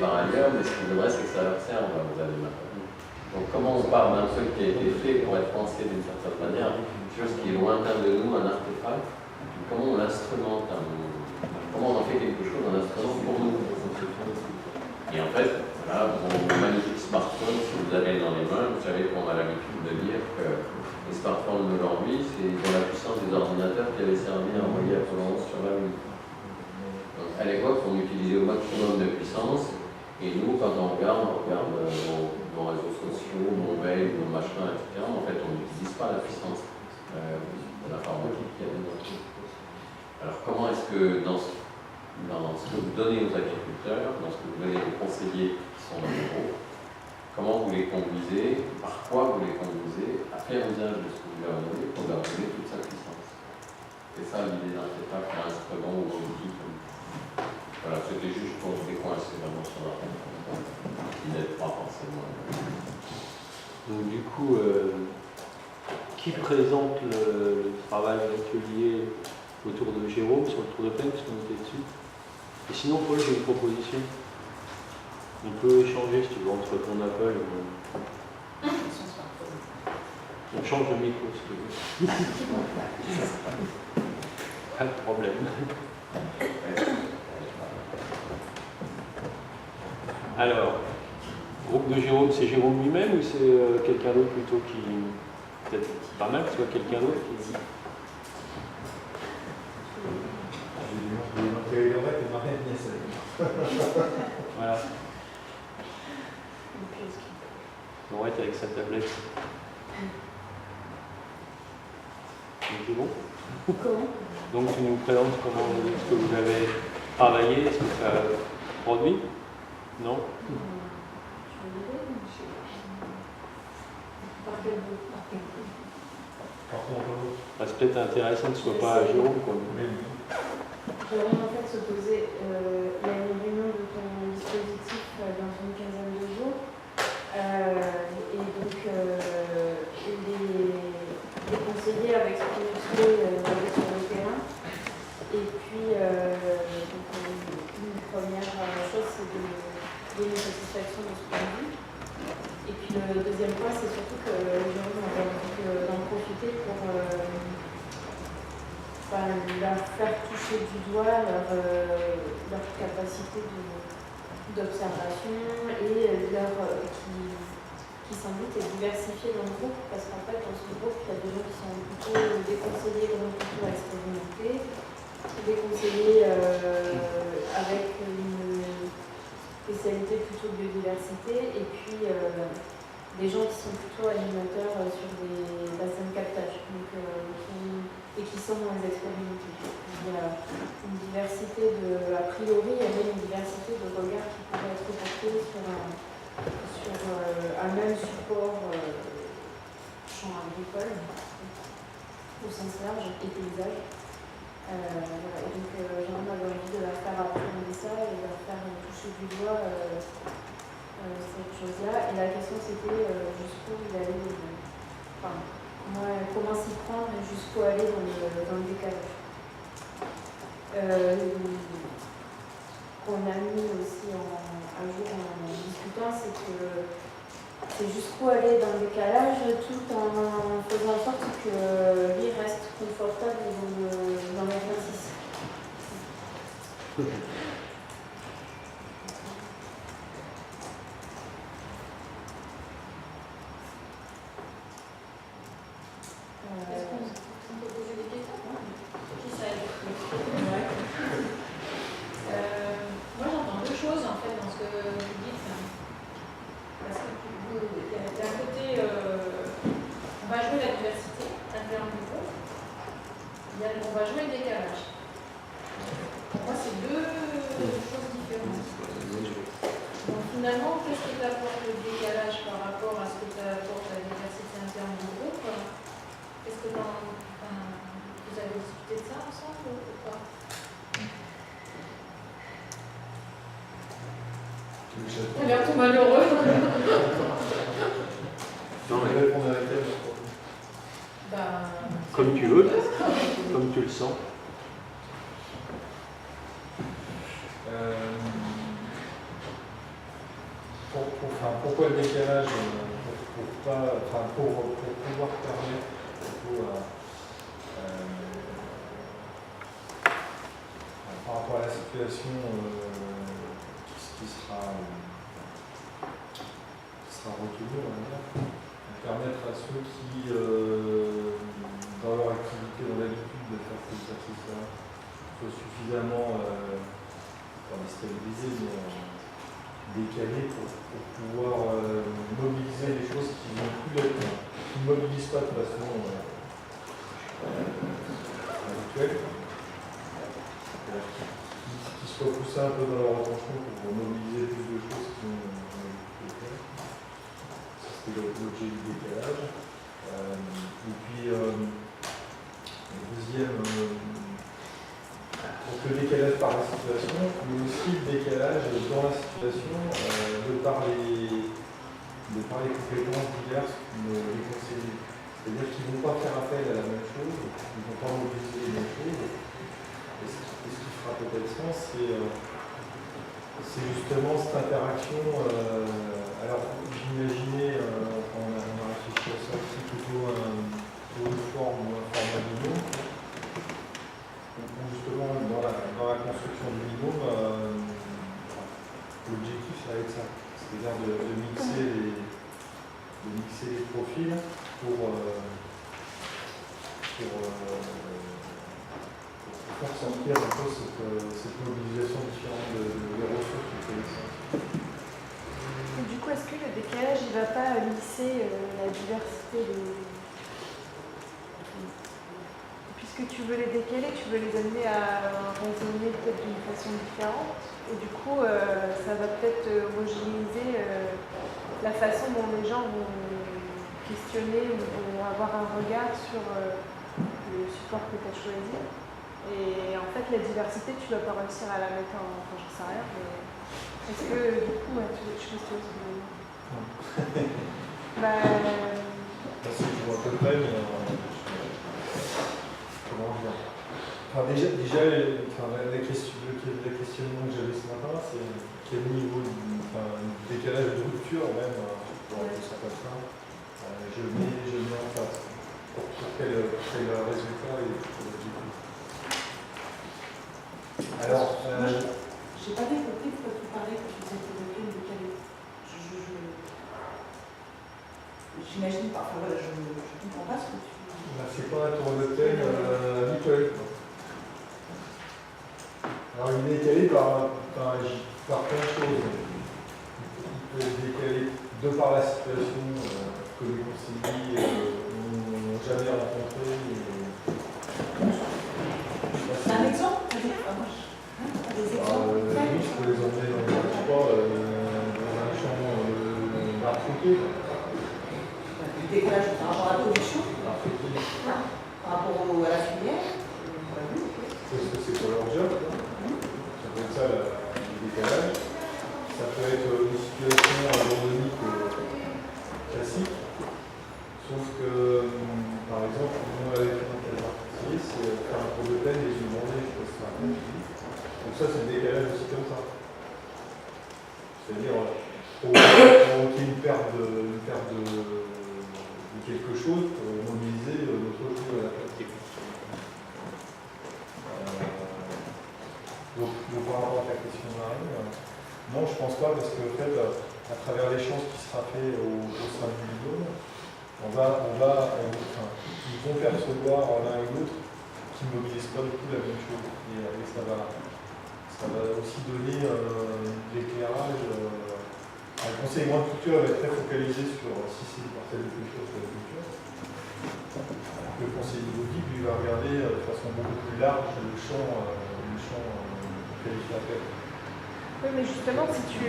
par ailleurs, mais ce qu'ils voudraient, c'est que ça leur serve aux animateurs. Donc comment on part d'un truc qui a été fait pour être pensé d'une certaine manière, quelque chose qui est lointain de nous, un artefact, comment on l'instrumente, comment on en fait quelque chose, un instrument pour nous. Et en fait, voilà, mon magnifique smartphone, si vous avez dans les mains, vous savez qu'on a l'habitude de dire que les smartphones d'aujourd'hui, c'est de la puissance des ordinateurs qui avaient servi à envoyer Apollo 11 sur la Lune. Donc à l'époque, on utilisait au maximum de puissance, et nous, quand on regarde nos réseaux sociaux, nos mails, nos machins, etc., en fait, on n'utilise pas la puissance de l'informatique qu'il y avait dans tout. Alors comment est-ce que dans ce que vous donnez aux agriculteurs, dans ce que vous donnez aux conseillers qui sont dans le groupe, comment vous les conduisez, par quoi vous les conduisez à faire usage de ce que vous leur donnez pour leur donner toute sa puissance. C'est ça l'idée d'un artefact, un instrument ou un outil. Voilà, c'était juste pour décoincer vraiment sur la réponse, qui n'aide pas forcément. Donc du coup, qui présente le travail, l'atelier autour de Jérôme sur le tour de peine, puisqu'on était dessus? Et sinon, Paul, j'ai une proposition. On peut échanger, si tu veux, entre ton Apple et on change de micro, si tu veux. Pas de problème. Alors, groupe de Jérôme, c'est Jérôme lui-même ou c'est quelqu'un d'autre plutôt qui... Peut-être pas mal que ce soit quelqu'un d'autre qui... Voilà. Laurette avec sa tablette. C'est bon? Comment? Donc tu nous présentes ce que vous avez travaillé, est-ce que ça produit? Non? C'est peut-être intéressant que ce ne soit pas à Jérôme. Jérôme en fait se posait la réunion de ton dispositif dans une quinzaine de jours. Et donc les conseillers avaient exprimé sur le terrain. Et puis une première chose, c'est de donner une satisfaction de ce point de vue. Et puis le deuxième point, c'est surtout que Jérôme avait envie d'en profiter pour leur faire toucher du doigt leur capacité d'observation et qui sans doute est diversifiée dans le groupe, parce qu'en fait dans ce groupe il y a des gens qui sont plutôt des conseillers vraiment plutôt expérimentés, des conseillers avec une spécialité plutôt biodiversité, et puis des gens qui sont plutôt animateurs sur des bassins de captage, et qui sont moins expérimentés. Il y a une diversité a priori, il y avait une diversité de regards qui pourraient être portés sur un même support champ agricole, au sens large, et paysage. Voilà. Et donc, Jérôme avait envie de leur faire appréhender ça et de leur faire toucher du doigt cette chose-là. Et la question, c'était jusqu'où il allait. Comment s'y prendre et jusqu'où aller dans le décalage. Qu'on a mis aussi un jour en discutant, c'est jusqu'où aller dans le décalage tout en faisant en sorte que lui reste confortable dans l'exercice. Est-ce qu'on peut poser des questions? Qui ça aide? Moi j'entends deux choses en fait dans ce que vous dites. Parce que d'un côté, on va jouer la diversité interne du groupe, on va jouer le décalage. Pour moi, c'est deux choses différentes. Donc finalement, qu'est-ce que t'apporte le décalage par rapport à ce que t'apporte la diversité interne du groupe? Est-ce que vous avez discuté de ça ensemble ou pas? Il a l'air tout malheureux. Non, mais répondre avec elle. comme tu veux, comme tu le sens. pourquoi le décalage pour pouvoir permettre plutôt par rapport à la situation qui sera retenue, on va dire, permettre à ceux qui, dans leur activité, ont l'habitude de faire cet exercice-là, soient suffisamment pas déstabilisés, mais décalés pour pouvoir mobiliser les choses qui vont plus être, qui ne mobilisent pas de façon habituelle, qui soient poussés un peu dans leur attention pour mobiliser plus de choses qui vont faire. C'est l'objet du décalage. Et puis, le deuxième, donc le décalage par la situation, mais aussi le décalage dans la situation de par les compétences diverses des conseillers. C'est-à-dire qu'ils ne vont pas faire appel à la même chose, ils ne vont pas mobiliser les mêmes choses. Et ce qui fera peut-être sens, c'est justement cette interaction. Alors, j'imaginais, on a réfléchi à ça aussi, plutôt une forme ou un format binôme. Justement, dans la construction du binôme, l'objectif, ça va être ça. C'est-à-dire de mixer les profils pour faire sortir un peu cette mobilisation différente des ressources de connaissances. Du coup, est-ce que le décalage, il ne va pas lisser la diversité Puisque tu veux les décaler, tu veux les amener à raisonner peut-être d'une façon différente. Et du coup, ça va peut-être homogénéiser la façon dont les gens vont questionner ou vont avoir un regard sur le support que tu as choisi. Et en fait, la diversité, tu ne vas pas réussir à la mettre en... Enfin, j'en sais rien, mais... Est-ce que, du coup, tu questionnes ce que Si je vois à peu près, mais... comment dire, déjà le questionnement que j'avais ce matin, c'est quel niveau de décalage de rupture, même, pour appeler ça comme ça, je mets en face. Pour quel résultat et pour l'objectif. Alors, je n'ai pas bien compris pourquoi tu parlais quand tu disais que le film décalé. J'imagine pas, enfin voilà, je ne comprends pas ce que tu dis. C'est pas un tour de thème habituel. Alors il est décalé par plein de choses. Il peut être décalé de par la situation que les conseillers n'ont jamais rencontré. Un exemple des exemples oui, je peux les emmener dans un champ d'art fruitier. Du décalage par rapport à la production, par rapport à la filière. Parce que c'est pour leur job. Ça peut être ça le décalage. Ça peut être une situation agronomique classique. Sauf que, par exemple, nous on avait fait un cas particulier, c'est faire un tour de peine et se demander, je pense que ça va. Donc ça, c'est le décalage aussi comme ça. C'est-à-dire, provoquer une perte de quelque chose pour mobiliser d'autres choses à la place. Donc, par rapport à ta question, Marie, non, je pense pas, parce qu'en fait, à travers l'échange qui sera fait au sein du binôme, ils vont percevoir l'un et l'autre qui ne mobilisent pas du tout la même chose. Et ça va aussi donner l'éclairage. Le conseil moins de culture va être très focalisé sur si c'est une parcelle de culture sur la culture. Le conseil évolutif, lui, va regarder de façon beaucoup plus large le champ qualifié. Oui, mais justement, si tu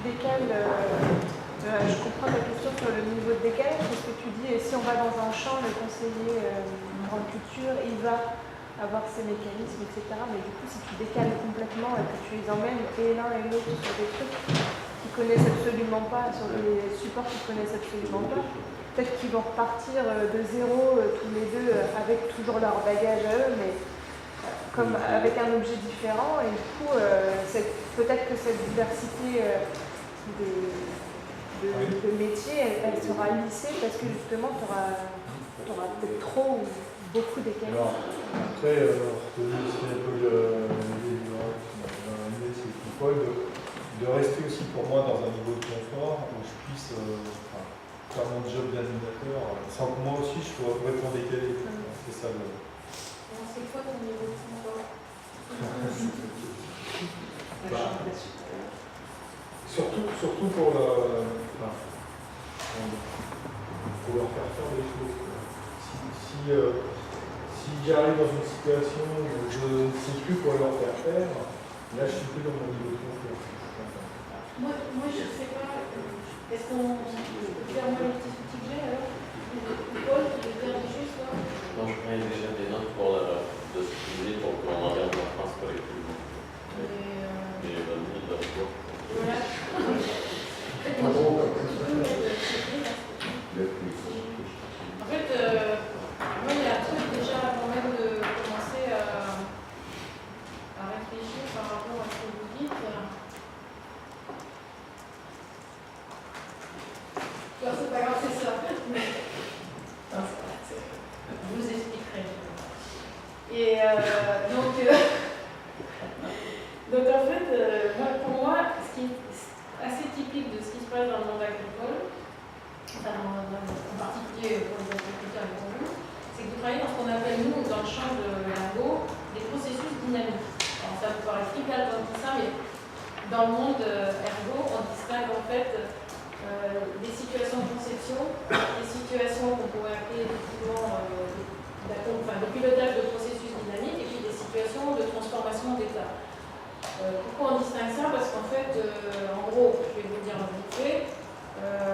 décales, je comprends ta question sur le niveau de décalage, parce que tu dis, si on va dans un champ, le conseiller en culture, il va avoir ses mécanismes, etc. Mais du coup, si tu décales complètement et que tu les emmènes et l'un et l'autre sur des trucs qu'ils connaissent absolument pas, sur des supports qu'ils connaissent absolument pas, peut-être qu'ils vont repartir de zéro tous les deux avec toujours leur bagage à eux, mais comme avec un objet différent. Et du coup, peut-être que cette diversité de métier, elle sera lissée parce que justement, tu auras peut-être trop ou beaucoup d'écarts. Alors, après, c'est un peu l'idée c'est de rester aussi pour moi dans un niveau de confort où je puisse faire mon job d'animateur sans que moi aussi je sois complètement décalé. C'est ça le. C'est quoi ton niveau de confort? Surtout pour leur faire faire des choses. Si j'arrive dans une situation où je ne sais plus quoi leur faire, là je suis plus dans mon niveau de confort. Moi je ne sais pas. Est-ce qu'on peut faire moi le petit outil que j'ai alors? Paul, tu veux dire des choses toi? Non, je prends déjà des notes pour de ce qu'il dit pour qu'on en regarde en France collectivement. Mais vas-y, d'accord. Voilà. En fait, moi il y a un truc déjà avant même de commencer à réfléchir par rapport à ce que vous dites. Toi, c'est pas grave, c'est ça. Non, je vous expliquerai. Et donc en fait, pour moi, ce qui est assez typique de ce qui se passe dans le monde agricole, en particulier pour les agriculteurs et pour nous, c'est que vous travaillez dans ce qu'on appelle, nous, dans le champ de l'ergo, des processus dynamiques. Alors ça vous paraît trivial comme ça, mais dans le monde ergo, on distingue en fait des situations de conception, des situations qu'on pourrait appeler effectivement de pilotage de processus dynamiques, et puis des situations de transformation d'état. Pourquoi on distingue ça? Parce qu'en fait, en gros, je vais vous dire vite fait,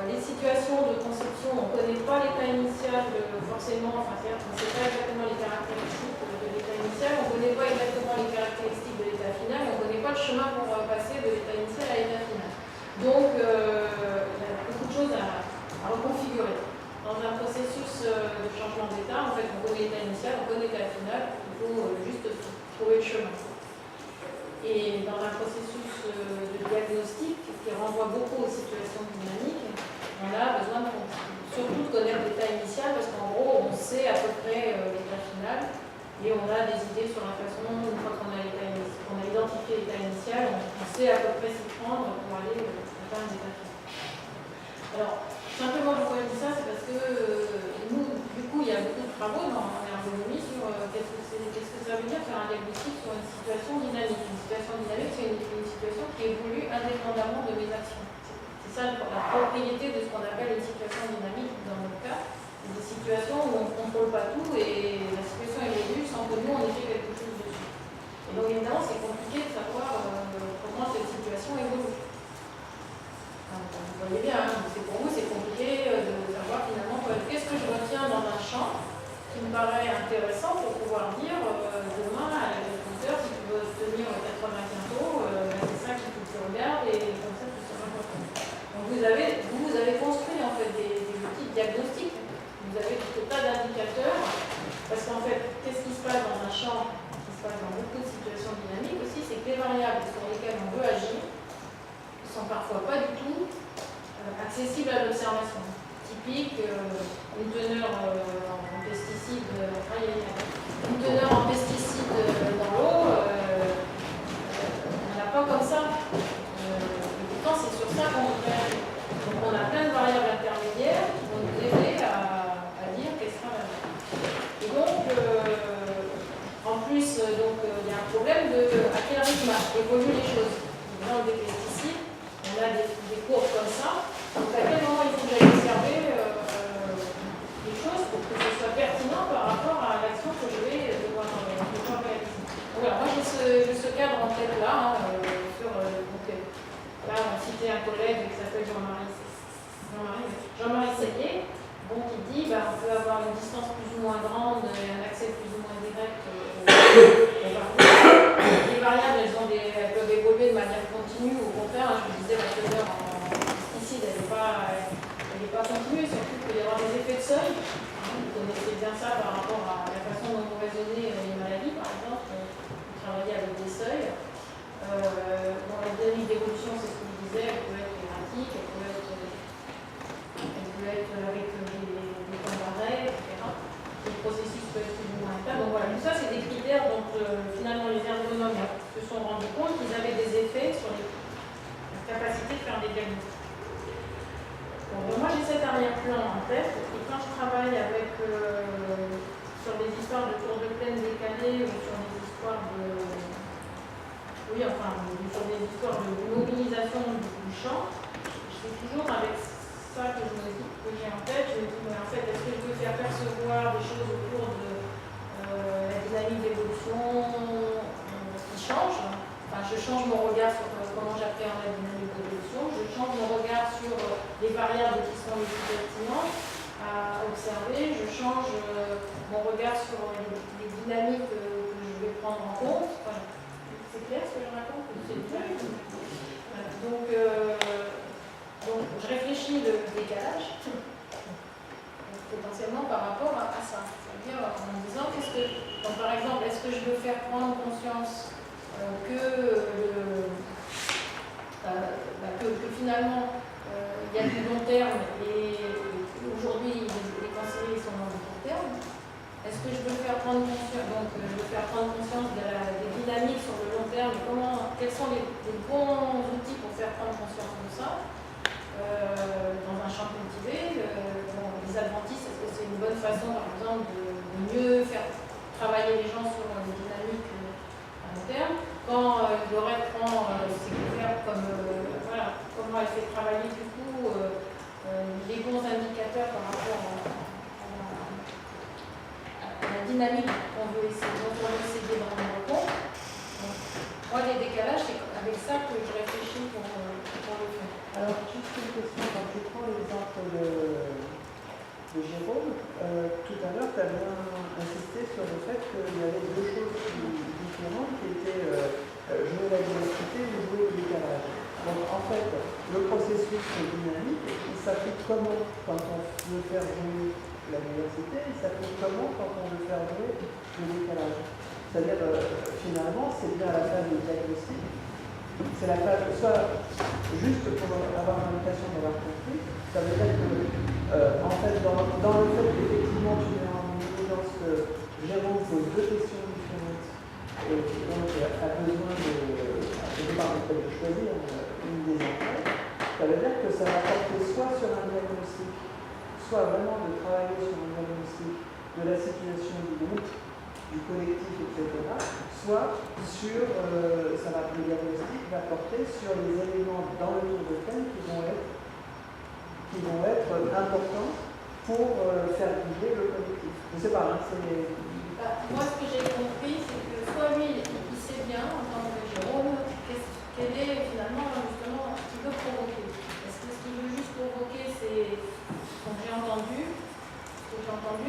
les situations de conception, on ne connaît pas l'état initial forcément, c'est-à-dire qu'on ne sait pas exactement les caractéristiques de l'état initial, on ne connaît pas exactement les caractéristiques de l'état final, et on ne connaît pas le chemin pour passer de l'état initial à l'état final. Donc, il y a beaucoup de choses à reconfigurer. Dans un processus de changement d'état, en fait, on connaît l'état initial, on connaît l'état final, il faut juste trouver le chemin. Et dans un processus de diagnostic qui renvoie beaucoup aux situations dynamiques, on a besoin surtout de connaître l'état initial parce qu'en gros, on sait à peu près l'état final et on a des idées sur la façon, une fois qu'on a identifié l'état initial, on sait à peu près s'y prendre pour aller atteindre l'état final. Alors, simplement pourquoi je dis ça, c'est parce que nous, du coup, il y a beaucoup de travaux en ergonomie sur qu'est-ce que ça veut dire faire un diagnostic sur une situation dynamique. Une situation dynamique, c'est une situation qui évolue indépendamment de mes actions. C'est ça la propriété de ce qu'on appelle une situation dynamique dans notre cas. C'est des situations où on ne contrôle pas tout et la situation évolue sans que nous on ait fait quelque chose dessus. Et donc évidemment, c'est compliqué de savoir comment cette situation évolue. Vous voyez bien, pour vous c'est compliqué de savoir finalement qu'est-ce que je retiens dans un champ qui me paraît intéressant pour pouvoir dire demain à l'agriculteur, si tu veux obtenir 80 quintaux, c'est ça qu'il faut que tu regardes et comme ça tu seras content. Donc vous avez construit en fait des outils diagnostiques, vous avez tout un tas d'indicateurs, parce qu'en fait, qu'est-ce qui se passe dans un champ, qui se passe dans beaucoup de situations dynamiques aussi, c'est que les variables sur lesquelles on veut agir ne sont parfois pas du tout accessibles à l'observation. Typique, une teneur en pesticides, une teneur en pesticides dans l'eau, on n'a pas comme ça. Et pourtant, c'est sur ça qu'on réagit. Donc, on a plein de variables intermédiaires qui vont nous aider à dire qu'est-ce qu'on a. Et donc, en plus, il y a un problème de à quel rythme évoluent les choses. Dans des pesticides, on a des courbes comme ça. Donc, à quel moment il faut que j'aille observer les choses pour que ce soit pertinent par rapport à l'action que je vais devoir réaliser. Voilà, moi j'ai ce cadre en tête là, là on citait un collègue qui s'appelle Jean-Marie Sellier, qui dit on peut avoir une distance plus ou moins grande et un accès plus ou moins direct aux variables. Les variables elles peuvent évoluer de manière continue, au contraire, je vous disais la teneur en pesticide elle n'est pas continue, surtout qu'il peut y avoir des effets de seuil. Vous connaissez bien ça par rapport à la façon dont vous raisonnez les maladies, par exemple. Vous travaillez avec des seuils. La dynamique d'évolution, c'est ce que je disais, elle peut être des diagnostics. Bon, moi j'ai cet arrière-plan en tête, et quand je travaille avec, sur des histoires de tours de plaine décalées ou sur des histoires de. Oui, enfin, sur des histoires de mobilisation du champ, c'est toujours avec ça que je me dis, que j'ai en tête. Je me dis, mais en fait, est-ce que je peux faire percevoir des choses autour de la dynamique d'évolution qui change? Enfin, je change mon regard sur comment j'appréhende la dynamique d'évolution, je change mon regard sur les variables qui sont les plus pertinentes à observer, je change mon regard sur les dynamiques que je vais prendre en compte. Enfin, c'est clair ce que je raconte? C'est clair. Donc, je réfléchis le décalage potentiellement par rapport à ça. C'est-à-dire en me disant, donc, par exemple, est-ce que je veux faire prendre conscience que finalement il y a du long terme et aujourd'hui les cancérés sont dans le long terme? Est-ce que je veux faire prendre conscience, des dynamiques sur le long terme et quels sont les bons outils pour faire prendre conscience de ça dans un champ cultivé? Les adventistes, est-ce que c'est une bonne façon par exemple de mieux faire travailler les gens sur les dynamiques à long terme? Quand Lorette prend ses couverts comme comment elle fait travailler du coup les bons indicateurs par rapport à la dynamique dont on veut essayer de rendre compte. Moi, les décalages, c'est avec ça que je réfléchis pour le faire. Alors, juste une question, quand tu prends l'exemple de Jérôme, tout à l'heure, tu as bien insisté sur le fait qu'il y avait deux choses différentes qui étaient jouer la diversité et jouer le décalage. Donc, en fait, le processus dynamique, il s'applique comment quand on veut faire jouer la diversité, il s'applique comment quand on veut faire jouer le décalage. C'est-à-dire, finalement, c'est bien la phase de diagnostic. C'est la phase, soit juste pour avoir l'impression d'avoir compris, ça veut dire que, en fait, dans le fait qu'effectivement tu mets en évidence que Jérôme pose deux questions différentes et donc a besoin de choisir une des enquêtes, ça veut dire que ça va porter soit sur un diagnostic, soit vraiment de travailler sur un diagnostic de la situation du groupe, du collectif, etc., soit sur, le diagnostic va porter sur les éléments dans le tour de plaine qui vont être importants pour faire bouger le collectif. Je ne sais pas, hein, moi, ce que j'ai compris, c'est que soit lui, il sait bien, en tant que Jérôme, quel est finalement justement ce qu'il veut provoquer. Est-ce que ce qu'il veut juste provoquer, c'est ce que j'ai entendu,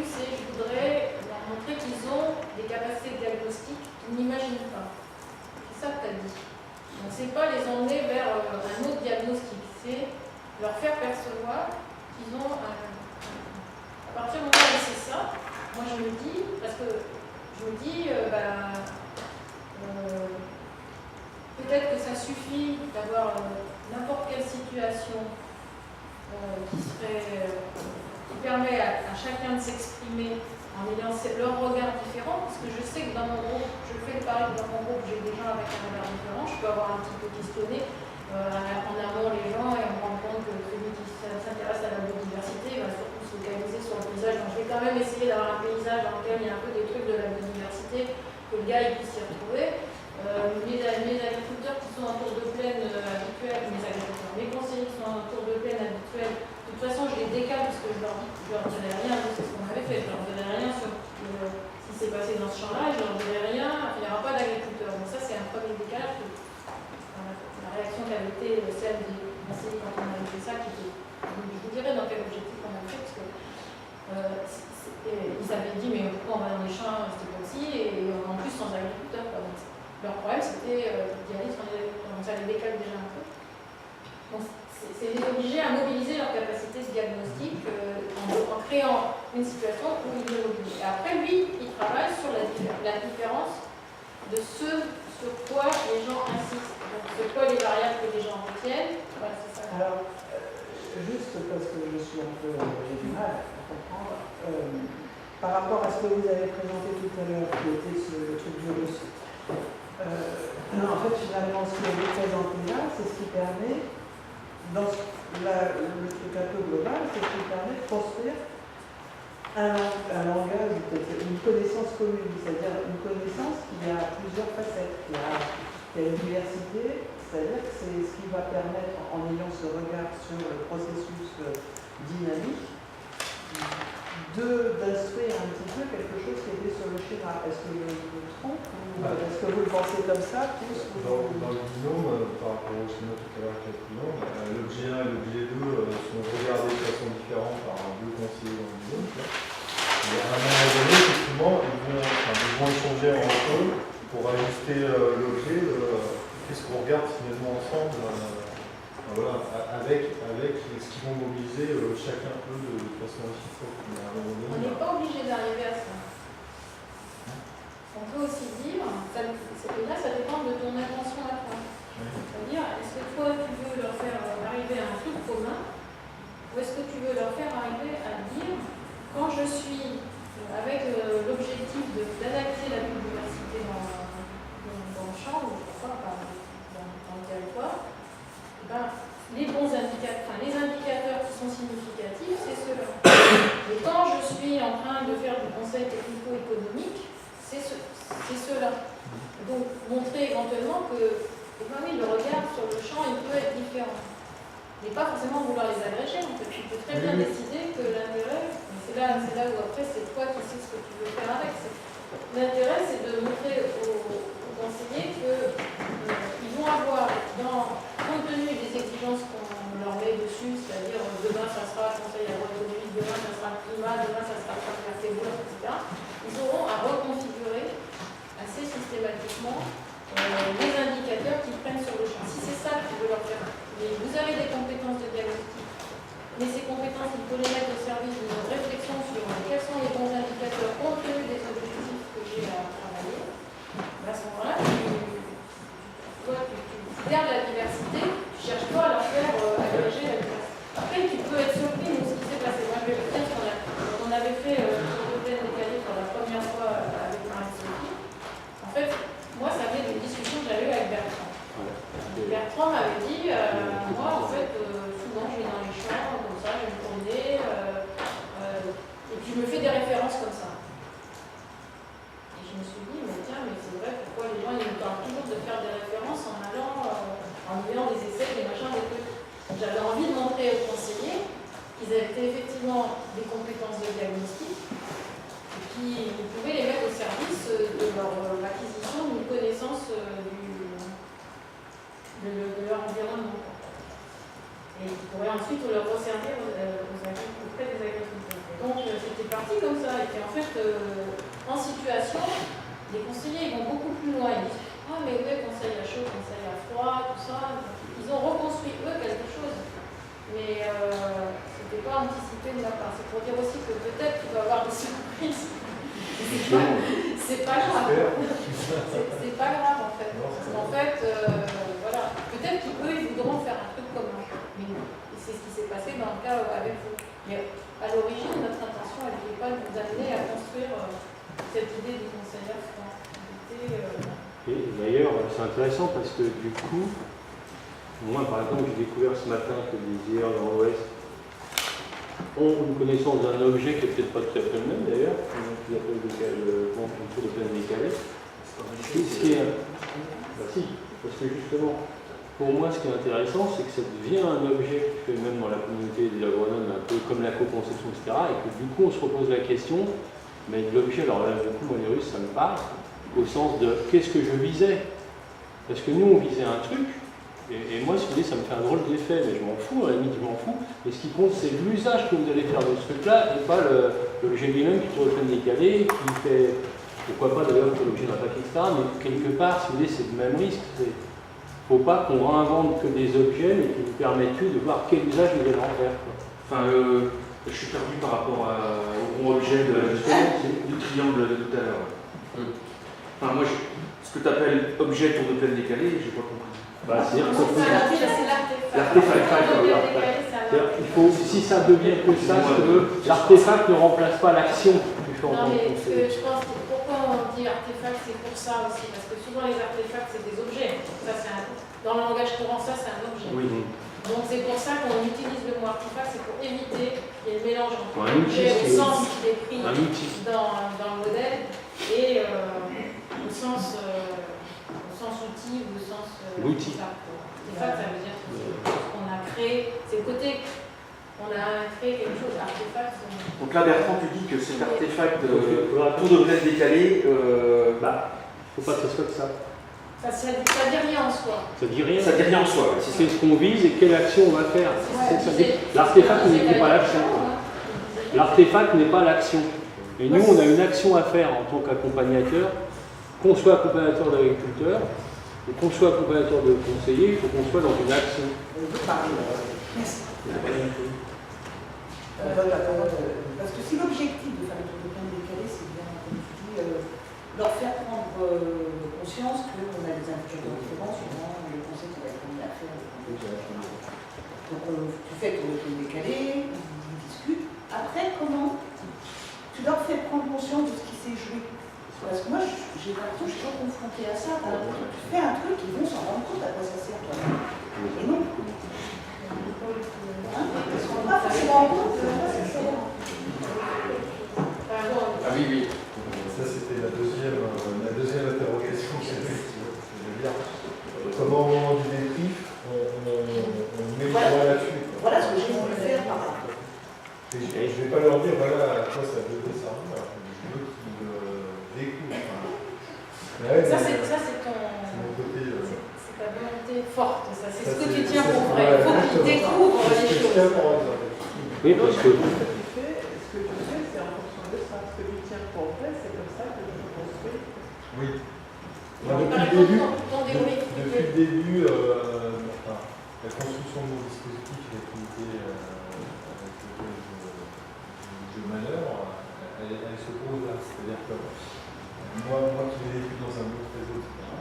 c'est je voudrais leur montrer qu'ils ont des capacités diagnostiques qu'ils n'imaginent pas. C'est ça que tu as dit. Donc c'est pas les emmener vers un autre diagnostic, c'est leur faire percevoir qu'ils ont à partir du moment où c'est ça, moi je me dis, parce que je me dis, peut-être que ça suffit d'avoir n'importe quelle situation qui permet à chacun de s'exprimer en ayant leur regard différent, parce que je sais que dans mon groupe, je fais le pari que dans mon groupe, j'ai des gens avec un regard différent, je peux avoir un petit peu questionné en amont les gens et on me rend compte que celui qui s'intéresse à la biodiversité va surtout se focaliser sur le paysage. Donc je vais quand même essayer d'avoir un paysage dans lequel il y a un peu des trucs de la biodiversité, que le gars il puisse s'y retrouver. Mes agriculteurs qui sont en tour de plaine habituels, mes conseillers qui sont en tour de plaine habituels, de toute façon je les décale parce que je leur dirai rien, c'est ce qu'on avait fait, je leur dirai rien sur ce qui s'est passé dans ce champ-là, je leur dirai rien, il n'y aura pas d'agriculteurs. Donc ça c'est un premier décalage. La réaction qui avait été celle des conseillers quand on avait fait ça, qui était, je vous dirai dans quel objectif on a fait, parce que ils avaient dit mais pourquoi on va dans les champs, c'était pas aussi, et en plus sans agriculteurs. Leur problème c'était d'y aller sans les agriculteurs, donc ça les décale déjà un peu. Donc c'est les obliger à mobiliser leur capacité de diagnostic en créant une situation où ils le mobilisent. Et après lui, il travaille sur la différence de ce sur quoi les gens insistent. Donc c'est quoi les variables que les gens retiennent. Voilà, c'est ça. Alors, juste parce que je suis un peu, j'ai du mal à comprendre, par rapport à ce que vous avez présenté tout à l'heure, qui était ce truc biologique. En fait, finalement, ce que vous présentez là, c'est ce qui permet le truc un peu global, c'est qu'il permet de construire un langage, une connaissance commune, c'est-à-dire une connaissance qui a plusieurs facettes, qui a une diversité, c'est-à-dire que c'est ce qui va permettre, en ayant ce regard sur le processus dynamique, d'instruire un petit peu quelque chose qui était sur le schéma. Est-ce que je me trompe ou est-ce que vous le pensez comme ça tous, Dans le binôme, par rapport au schéma tout à l'heure avec le binôme, l'objet 1 et l'objet 2 sont regardés de façon différente par deux conseillers dans le binôme. Mais à un moment donné, effectivement, ils vont échanger entre eux pour ajuster l'objet. Qu'est-ce qu'on regarde finalement ensemble voilà, avec ce qu'ils vont mobiliser chacun peu de façon réciproque. On n'est pas obligé d'arriver à ça. On peut aussi dire, là ça dépend de ton intention à toi. C'est-à-dire, est-ce que toi tu veux leur faire arriver à un truc commun, ou est-ce que tu veux leur faire arriver à dire, quand je suis avec l'objectif d'adapter la biodiversité dans le champ, ou pourquoi pas dans le territoire, ben, les bons indicateurs, les indicateurs qui sont significatifs, c'est ceux-là. Et quand je suis en train de faire du conseil technico-économique, c'est ceux-là. Donc, montrer éventuellement que le regard sur le champ, il peut être différent. Mais pas forcément vouloir les agréger. En fait, tu peux très bien décider que l'intérêt, c'est là où après c'est toi qui sais ce que tu veux faire avec. L'intérêt, c'est de montrer aux conseillers qu'ils vont avoir, compte tenu des exigences qu'on leur met dessus, c'est-à-dire demain ça sera conseil agroéconomique, demain ça sera climat, demain ça sera clarté blanche, etc. Ils auront à reconfigurer assez systématiquement les indicateurs qu'ils prennent sur le champ. Si c'est ça que tu veux leur faire, mais vous avez des compétences de diagnostic, mais ces compétences, il faut les mettre au service d'une réflexion sur quels sont les bons indicateurs compte tenu des objectifs que j'ai à travailler. À ce moment-là, tu gardes la diversité, tu cherches pas à leur faire agréger la diversité. Après, tu peux être surpris de ce qui s'est passé. Moi, je vais vous dire qu'on avait fait le thème décalé pour la première fois avec Marie-Sophie. En fait, moi, ça vient d'une discussion que j'avais eu avec Bertrand. Bertrand m'avait dit, moi, en fait, souvent, je vais dans les champs, comme ça, je vais me promener, et puis je me fais des références comme ça. Et je me suis dit, mais tiens, mais c'est vrai, pourquoi les gens, ils me parlent toujours de faire des références en allant, en ayant des essais, des machins, des trucs. J'avais envie de montrer aux conseillers qu'ils avaient effectivement des compétences de diagnostic, et puis ils pouvaient les mettre au service de leur acquisition d'une connaissance de leur environnement. Et qui pourraient ensuite leur resservir auprès des agriculteurs. Donc c'était parti comme ça. Et puis en fait, en situation, les conseillers ils vont beaucoup plus loin. Ils disent ah mais ouais, conseil à chaud, conseil à froid, tout ça. Ils ont reconstruit eux quelque chose. Mais c'était pas anticipé de ma part. C'est pour dire aussi que peut-être tu vas avoir des surprises. C'est pas grave. C'est pas grave en fait. Parce qu'en fait, voilà, peut-être qu'eux ils voudront faire un truc commun. Mais c'est ce qui s'est passé dans le cas avec vous. Mais à l'origine, notre intention, elle n'était pas de vous amener à construire cette idée du conseil à froid. Et d'ailleurs, c'est intéressant parce que du coup, moi par exemple, j'ai découvert ce matin que les IR dans l'Ouest ont une connaissance d'un objet qui n'est peut-être pas tout à fait le même d'ailleurs, qu'ils appellent une tour de plaine décalée. Si, parce que justement, pour moi, ce qui est intéressant, c'est que ça devient un objet qui fait même dans la communauté des agronomes un peu comme la co-conception, etc. Et que du coup, on se repose la question, mais de l'objet, alors là, du coup, moi, les Russes, ça me parle, au sens de qu'est-ce que je visais. Parce que nous, on visait un truc, et moi, si vous voulez, ça me fait un drôle d'effet, mais je m'en fous, à la limite, je m'en fous. Mais ce qui compte, c'est l'usage que vous allez faire de ce truc-là, et pas l'objet lui-même qui tourne décalé, qui fait, pourquoi pas d'ailleurs, que l'objet d'un papier, etc. Mais quelque part, si vous voulez, c'est le même risque. Il ne faut pas qu'on réinvente que des objets, mais qui vous permettent de voir quel usage vous allez en faire. Enfin, je suis perdu par rapport au gros objet du triangle de tout à l'heure. Enfin, moi, ce que tu appelles objet tour de plaine décalé, j'ai pas compris. Bah, c'est-à-dire l'artefact. Il faut, si ça devient que ça, l'artefact ne remplace pas l'action que tu fais en tant que conseiller. Je pense que pourquoi on dit artefact, c'est pour ça aussi, parce que souvent les artefacts c'est des objets. Ça, dans le langage courant, ça c'est un objet. Oui. Donc c'est pour ça qu'on utilise le mot artefact, c'est pour éviter qu'il y ait le mélange entre Un outil, l'objet au c'est- sens qu'il est pris Un outil. dans le modèle et au sens outil ou au sens L'outil. artefact, ça veut dire que c'est ce qu'on a créé, c'est le côté on a créé quelque chose, artefact. Donc là, Bertrand, tu dis que cet artefact tour de plaine décalé, Faut pas que ce soit que ça. Ça dit rien en soi. Ça dit rien. ça dit rien en soi. Ouais, C'est ce qu'on vise et quelle action on va faire. Ouais, Ça dit- L'artefact n'est pas l'action. L'artefact n'est pas l'action. Et nous, on a une action à faire en tant qu'accompagnateur, qu'on soit accompagnateur d'agriculteur, ou qu'on soit accompagnateur de conseiller, il faut qu'on soit dans une action. Parce que si l'objectif de faire le tour de plaine décalé, c'est bien, comme tu dis, leur faire prendre conscience qu'on a des indicateurs différents suivant le conseil qui va être mis à faire. Donc tu fais le tour de plaine décalé, ils discutent. Après, comment tu leur fais prendre conscience de ce qui s'est joué? Parce que moi, j'ai l'impression que je suis pas confrontée à ça. Tu fais un truc, ils vont s'en rendre compte à quoi ça sert. Et non. Ils se rendent pas forcément compte de quoi ça sert. Ah oui. Ça, c'était la deuxième interrogation que j'avais. C'est-à-dire, comment au moment du débrief, on met le doigt là-dessus. Voilà ce que j'ai voulu faire par là. Et je ne vais pas leur dire, voilà à quoi ça devait servir. Je veux qu'ils découvrent. Mais ouais, Ça, mais c'est ton. c'est mon côté. C'est ta volonté forte, ça. C'est ce que tu c'est- tiens pour c'est- vrai. Il faut ouais, qu'ils découvrent c'est ce les que je choses. tiens pour eux. Oui, parce que Ce que tu fais, c'est en fonction de ça. Ce que tu tiens pour vrai, c'est comme ça que je construis. Oui. Moi, Par depuis le exemple, début, ton débrief, depuis le début, la construction de mon dispositif d'activité avec lequel je manœuvre, elle se pose là. C'est-à-dire que moi qui l'ai vécu dans un autre réseau, etc.,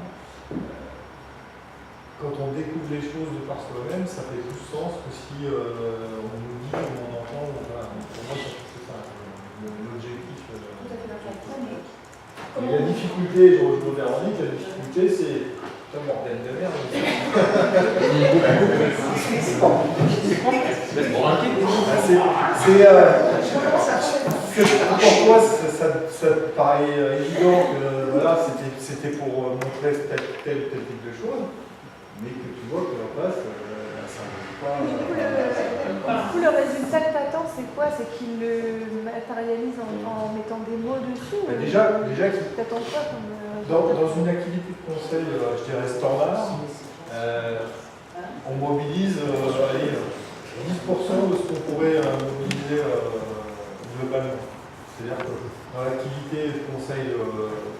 quand on découvre les choses de par soi-même, ça fait plus sens que si on nous dit ou on entend. Voilà. Pour moi, c'est ça l'objectif. Et la difficulté, je reviens en ligne, la difficulté c'est. Putain, bordel de merde. Pour toi, ça te paraît évident que voilà, c'était pour montrer tel type de choses, mais que tu vois que la place, ça ne veut pas. Du coup, le résultat que tu attends, c'est quoi? C'est qu'il le matérialise en mettant des mots dessus? Bah, déjà qu'il T'attends quoi comme dans une activité de conseil, je dirais standard, on mobilise 10% de ce qu'on pourrait mobiliser globalement. C'est-à-dire que dans l'activité de conseil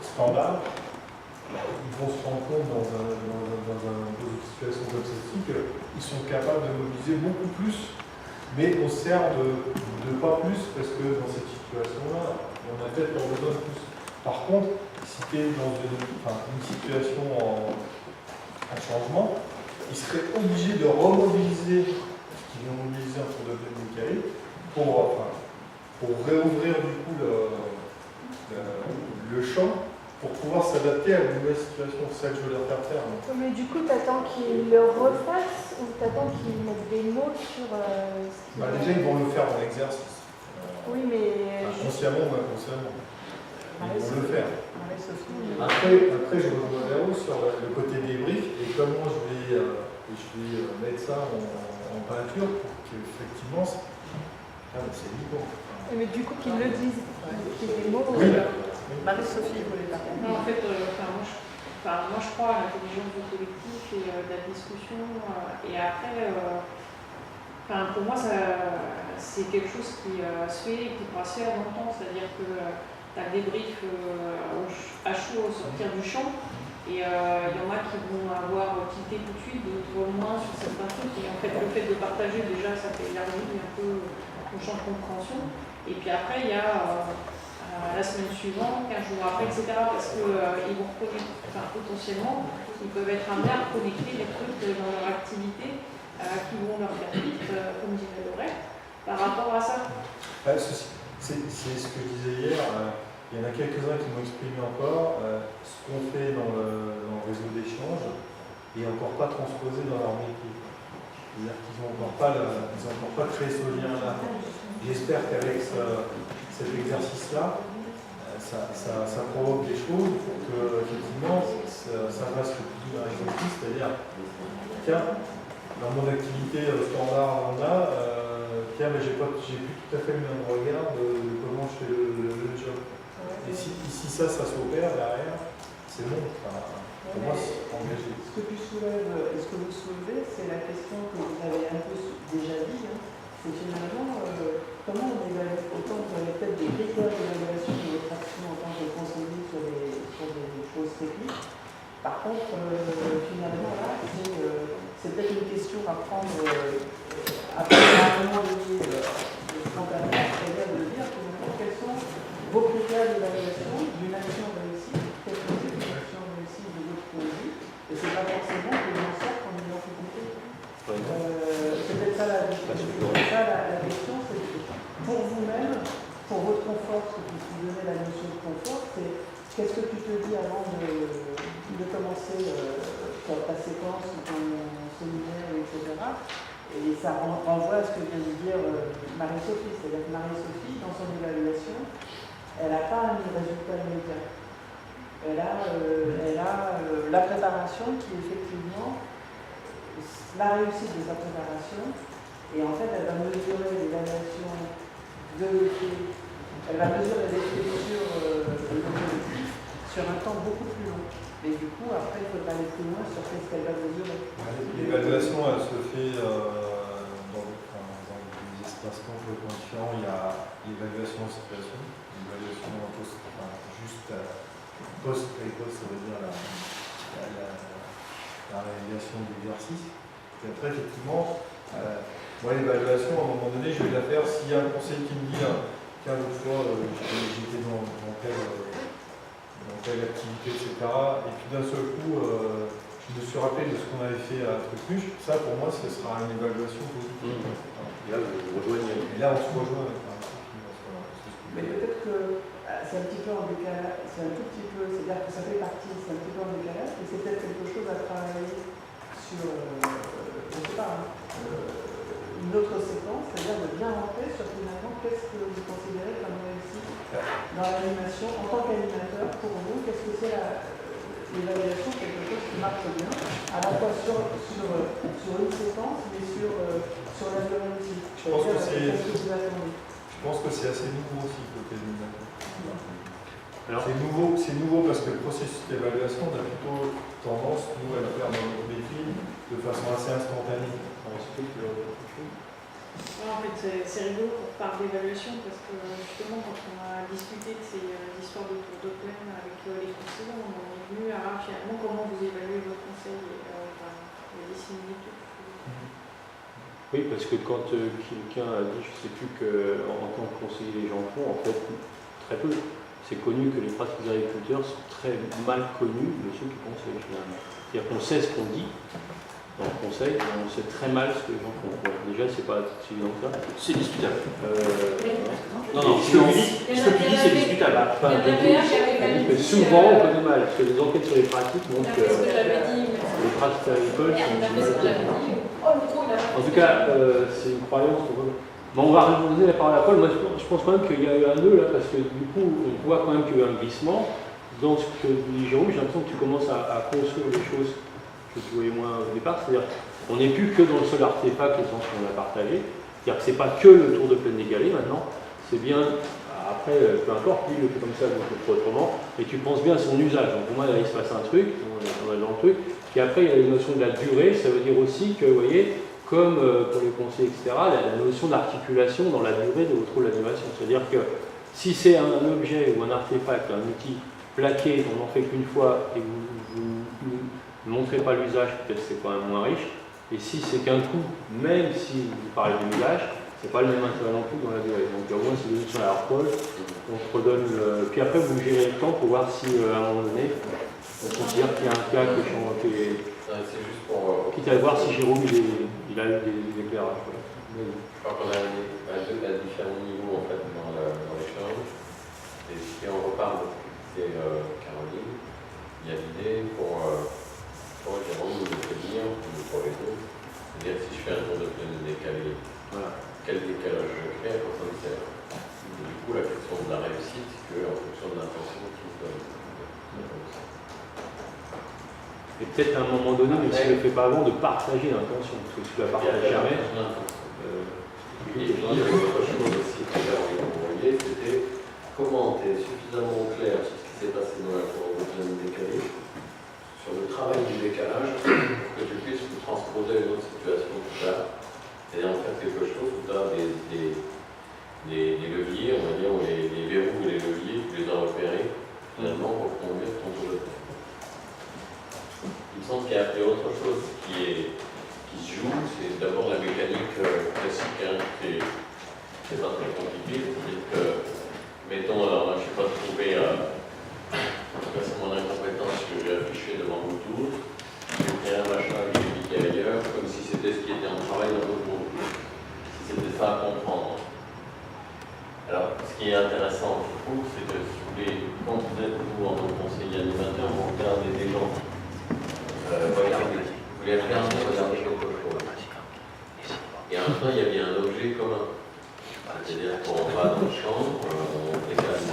standard, ils vont se rendre compte dans une situation comme celle-ci qu'ils sont capables de mobiliser beaucoup plus, mais on sert de pas plus parce que dans cette situation-là, on a peut-être leur besoin de plus. Par contre, si tu es dans une situation en changement, ils seraient obligés de remobiliser ce qu'ils vont mobiliser en tour de plaine décalé pour réouvrir du coup le champ pour pouvoir s'adapter à une nouvelle situation. C'est ça que je veux leur faire faire. Donc. Mais du coup, t'attends qu'ils le refassent ou t'attends qu'ils mettent des mots sur ce qu'ils Déjà, ils vont le faire en exercice. Oui, mais Consciemment ou inconsciemment. Ils vont le faire. Marie-Sophie. Après, je rejoins Véro sur le côté débrief et comment je vais mettre ça en peinture pour qu'effectivement, c'est libre. mais du coup, qu'ils le disent, qu'il y ait des mots. Oui. Marie-Sophie voulait parler. Non, en fait, moi je crois à l'intelligence du collectif et de la discussion. Et après, pour moi, c'est quelque chose qui se fait et qui pourra se faire longtemps. C'est-à-dire que tu as le débrief à chaud au sortir du champ. Et il y en a qui vont avoir quitté tout de suite, d'autres moins sur certains trucs. Et en fait, le fait de partager, déjà, ça fait élargir un peu le champ de compréhension. Et puis après, il y a la semaine suivante, 15 jours après, etc. Parce qu'ils vont potentiellement, ils peuvent être amenés à connecter les trucs dans leur activité qui vont leur faire vite, comme dirait Lorette, par rapport à ça. C'est ce que je disais hier. Il y en a quelques-uns qui m'ont exprimé encore ce qu'on fait dans le réseau d'échange et encore pas transposé dans leur métier. C'est-à-dire qu'ils n'ont encore pas créé ce lien-là. J'espère qu'avec cet exercice-là, ça provoque des choses pour que, effectivement, ça fasse le plus d'un exercice, c'est-à-dire, tiens, dans mon activité standard lambda, tiens, mais j'ai plus tout à fait le même regard de comment je fais le job. Et si ça s'opère derrière, c'est bon. Pour moi, c'est engagé. Ce que tu soulèves, et ce que vous soulevez, c'est la question que vous avez un peu déjà dit, hein. C'est finalement comment on évalue. Autant que vous avez peut-être des critères d'évaluation de votre action en tant que conseiller sur des choses techniques. Par contre, finalement, là, c'est peut-être une question à prendre à un moment donné spontanément, c'est-à-dire de dire finalement quels sont vos critères d'évaluation d'une action réussie, quelle est une action réussie de votre point de vue, et c'est pas forcément que l'on sort en identité. C'est peut-être ça la question, c'est pour vous-même, pour votre confort, ce que tu donnais la notion de confort, c'est qu'est-ce que tu te dis avant de commencer ta séquence, ton séminaire, etc. Et ça renvoie à ce que vient de dire Marie-Sophie, c'est-à-dire que Marie-Sophie, dans son évaluation, elle n'a pas un résultat immédiat. Elle a la préparation qui effectivement la réussite de sa préparation, et en fait elle va mesurer l'évaluation de l'effet, elle va mesurer l'effet sur l'objectif sur un temps beaucoup plus long. Et du coup, après, il faudra aller plus loin sur ce qu'elle va mesurer. L'évaluation, elle se fait dans des espaces complètement différents. Il y a l'évaluation en situation, l'évaluation post, ça veut dire la réalisation de l'exercice. Et après, effectivement, moi, l'évaluation, à un moment donné, je vais la faire s'il y a un conseil qui me dit qu'un autre fois, j'étais dans telle activité, etc. Et puis d'un seul coup, je me suis rappelé de ce qu'on avait fait à Trucmuche. Ça, pour moi, ce sera une évaluation positive. Et là, vous rejoignez. Et là, on se rejoint avec un truc. Mais peut-être que c'est un petit peu en décalage, c'est-à-dire que ça fait partie, c'est un petit peu en décalage, mais c'est peut-être quelque chose à travailler sur, je ne sais pas, une autre séquence, c'est-à-dire de bien rentrer sur finalement qu'est-ce que vous considérez comme réussite dans l'animation, en tant qu'animateur, pour vous, qu'est-ce que c'est l'évaluation, quelque chose qui marche bien, à la fois sur une séquence, mais sur la durée aussi. Je pense que c'est assez nouveau aussi côté animateur. C'est nouveau parce que le processus d'évaluation, on a plutôt tendance, nous, à le faire dans notre métier de façon assez instantanée. En fait, c'est rigolo pour parler d'évaluation parce que justement, quand on a discuté de ces histoires de tour de plaine avec les conseillers, on est venu à finalement comment vous évaluez votre conseil il y a 10 minutes. Oui, parce que quand quelqu'un a dit, je ne sais plus qu'en tant que conseiller les gens font, en fait, très peu. C'est connu que les pratiques des agriculteurs sont très mal connues de ceux qui conseillent finalement. C'est-à-dire qu'on sait ce qu'on dit dans le conseil, mais on sait très mal ce que les gens font. Bon, déjà, c'est pas si évident que ça. C'est discutable. Non, ce que tu dis, c'est discutable. Mais souvent, on connaît mal, parce que les enquêtes sur les pratiques montrent que les pratiques agricoles sont mal connues. En tout cas, c'est une croyance. Bon, on va redonner la parole à Paul. Moi, je pense quand même qu'il y a eu un nœud là, parce que du coup, on voit quand même qu'il y a eu un glissement. Dans ce que dit Jérôme, j'ai l'impression que tu commences à construire les choses que tu voyais moins au départ. C'est-à-dire, on n'est plus que dans le seul artefact, le sens qu'on a partagé. C'est-à-dire que c'est pas que le tour de plaine d'égalé maintenant. C'est bien, après, peu importe, lui, il le fait comme ça, donc le fait autrement. Et tu penses bien à son usage. Donc pour moi, là, il se passe un truc, on est dans le truc. Puis après, il y a la notion de la durée. Ça veut dire aussi que, vous voyez, comme pour les conseillers, etc., la notion d'articulation dans la durée de votre rôle d'animation. C'est-à-dire que si c'est un objet ou un artefact, un outil plaqué, on n'en fait qu'une fois et vous ne montrez pas l'usage, peut-être c'est quand même moins riche. Et si c'est qu'un coup, même si vous parlez de l'usage, c'est pas le même intérêt non plus dans la durée. Donc au moins c'est des notions à la Paul, on se redonne puis après vous gérez le temps pour voir si à un moment donné, on considère qu'il y a un cas que c'est juste pour. quitte à voir si Jérôme il a eu des éclairages. Je crois qu'on a à différents niveaux en fait dans l'échange. Et si on repart de ce que disait Caroline, il y a l'idée pour Jérôme de prévenir, pour les autres, C'est-à-dire que si je fais un tour de plaine décalé, Voilà. quel décalage je crée, à quoi ça me sert? Et du coup, la question de la réussite, c'est qu'en fonction de l'intention qui se donne. Et peut-être à un moment donné, même si tu ne le fais pas avant, de partager l'intention, parce que si tu la partages jamais. Et puis, autre chose aussi que j'avais envoyé, c'était comment tu es suffisamment clair sur ce qui s'est passé dans la cour de plaine décalée, sur le travail du décalage, pour que tu puisses le transposer à une autre situation plus tard. C'est-à-dire en faire quelque chose où tu as des leviers, on va dire, ou les verrous et les leviers, tu les as repérés, finalement, pour conduire ton tour de plaine. Il me semble qu'il y a autre chose qui se joue, c'est d'abord la mécanique classique, hein, c'est pas très compliqué, c'est-à-dire que, mettons, alors là, je ne sais pas trouver, c'est mon incompétence que j'ai affiché devant vous tous, j'ai créé un machin que j'ai piqué ailleurs, comme si c'était ce qui était en travail dans votre groupe, si c'était ça à comprendre. Alors, ce qui est intéressant, je trouve, c'est que si vous voulez, quand vous êtes vous en tant que conseiller animateur, vous regardez des gens. Regardez, vous les regardez, regardez quelque chose. Et en même temps, il y a bien un objet commun. C'est-à-dire qu'on va dans le champ, on décale le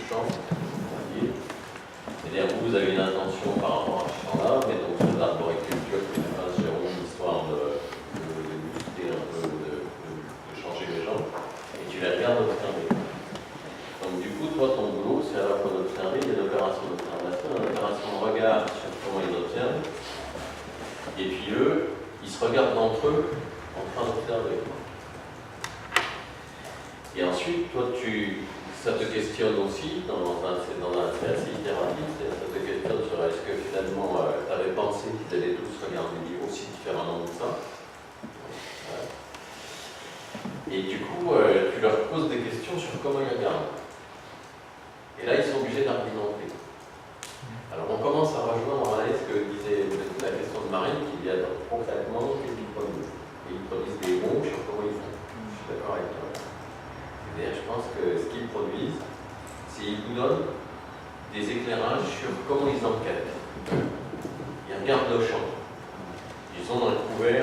champ, on va dire. C'est-à-dire que vous avez une intention par rapport à ce champ-là, mais donc sur l'arboriculture que nous fasse Jérôme, histoire de booster un peu, de changer les gens, et tu les regardes observer. Donc du coup, toi, ton boulot, c'est à la fois d'observer, il y a une opération d'observation, une opération de regard sur comment ils observent, et puis eux, ils se regardent entre eux en train d'observer. Et ensuite, toi, ça te questionne aussi, c'est assez itératif, ça te questionne sur est-ce que finalement, tu avais pensé qu'ils allaient tous regarder aussi différemment de ça. Et du coup, tu leur poses des questions sur comment ils regardent. Et là, ils sont obligés d'argumenter. Alors, on commence à rejoindre ce que disait la question de Marine, qui dit concrètement, qu'est-ce qu'ils produisent. Et ils produisent des mots sur comment ils font. Je suis d'accord avec toi. C'est-à-dire, je pense que ce qu'ils produisent, c'est qu'ils vous donnent des éclairages sur comment ils enquêtent. Ils regardent le champ. Ils sont dans le couvert